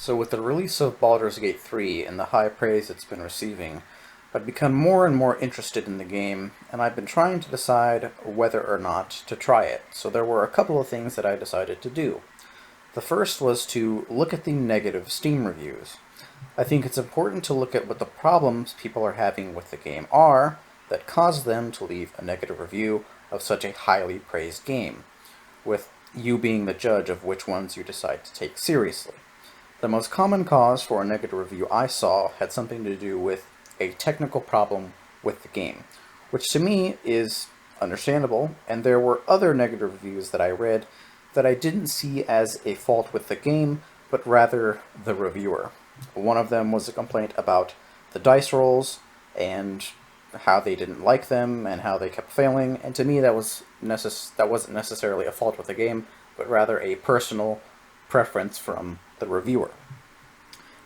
So with the release of Baldur's Gate 3 and the high praise it's been receiving, I've become more and more interested in the game, and I've been trying to decide whether or not to try it. So there were a couple of things that I decided to do. The first was to look at the negative Steam reviews. I think it's important to look at what the problems people are having with the game are that cause them to leave a negative review of such a highly praised game, with you being the judge of which ones you decide to take seriously. The most common cause for a negative review I saw had something to do with a technical problem with the game, which to me is understandable, and there were other negative reviews that I read that I didn't see as a fault with the game, but rather the reviewer. One of them was a complaint about the dice rolls and how they didn't like them and how they kept failing, and to me that wasn't necessarily a fault with the game, but rather a personal preference from the reviewer.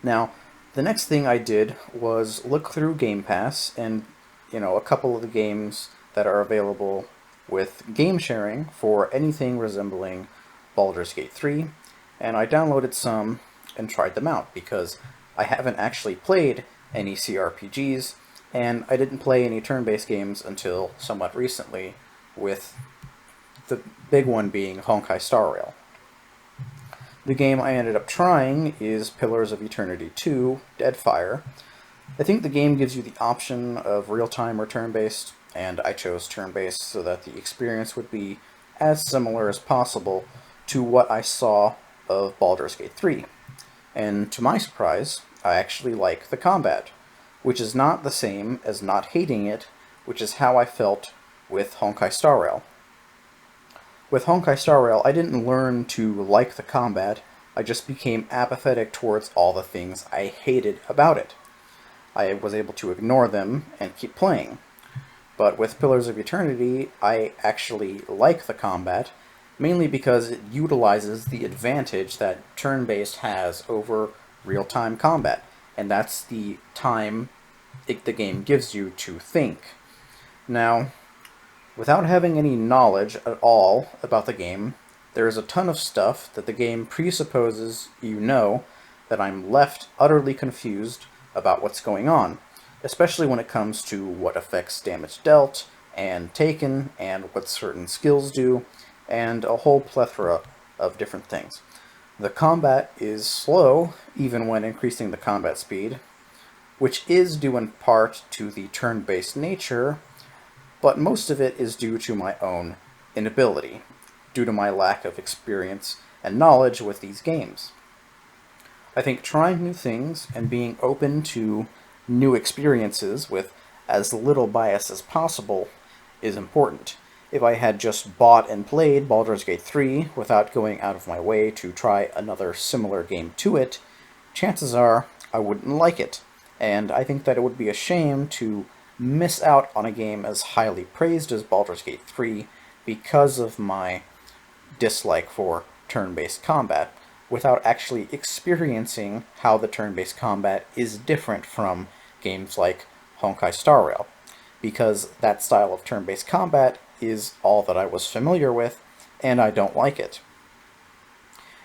Now, the next thing I did was look through Game Pass and, a couple of the games that are available with game sharing for anything resembling Baldur's Gate 3, and I downloaded some and tried them out because I haven't actually played any CRPGs, and I didn't play any turn-based games until somewhat recently, with the big one being Honkai Star Rail. The game I ended up trying is Pillars of Eternity 2, Deadfire. I think the game gives you the option of real-time or turn-based, and I chose turn-based so that the experience would be as similar as possible to what I saw of Baldur's Gate 3. And to my surprise, I actually like the combat, which is not the same as not hating it, which is how I felt with Honkai Star Rail. With Honkai Star Rail, I didn't learn to like the combat, I just became apathetic towards all the things I hated about it. I was able to ignore them and keep playing. But with Pillars of Eternity, I actually like the combat, mainly because it utilizes the advantage that turn-based has over real-time combat, and that's the time the game gives you to think. Now, without having any knowledge at all about the game, there is a ton of stuff that the game presupposes you know that I'm left utterly confused about what's going on, especially when it comes to what affects damage dealt and taken and what certain skills do, and a whole plethora of different things. The combat is slow, even when increasing the combat speed, which is due in part to the turn-based nature, but most of it is due to my own inability, due to my lack of experience and knowledge with these games. I think trying new things and being open to new experiences with as little bias as possible is important. If I had just bought and played Baldur's Gate 3 without going out of my way to try another similar game to it, chances are I wouldn't like it, and I think that it would be a shame to miss out on a game as highly praised as Baldur's Gate 3 because of my dislike for turn-based combat, without actually experiencing how the turn-based combat is different from games like Honkai Star Rail, because that style of turn-based combat is all that I was familiar with, and I don't like it.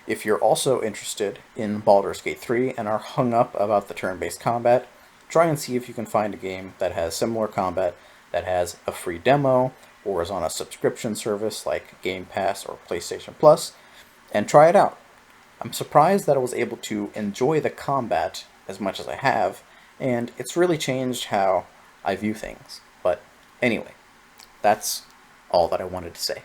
If you're also interested in Baldur's Gate 3 and are hung up about the turn-based combat, try and see if you can find a game that has similar combat, that has a free demo, or is on a subscription service like Game Pass or PlayStation Plus, and try it out. I'm surprised that I was able to enjoy the combat as much as I have, and it's really changed how I view things. But anyway, that's all that I wanted to say.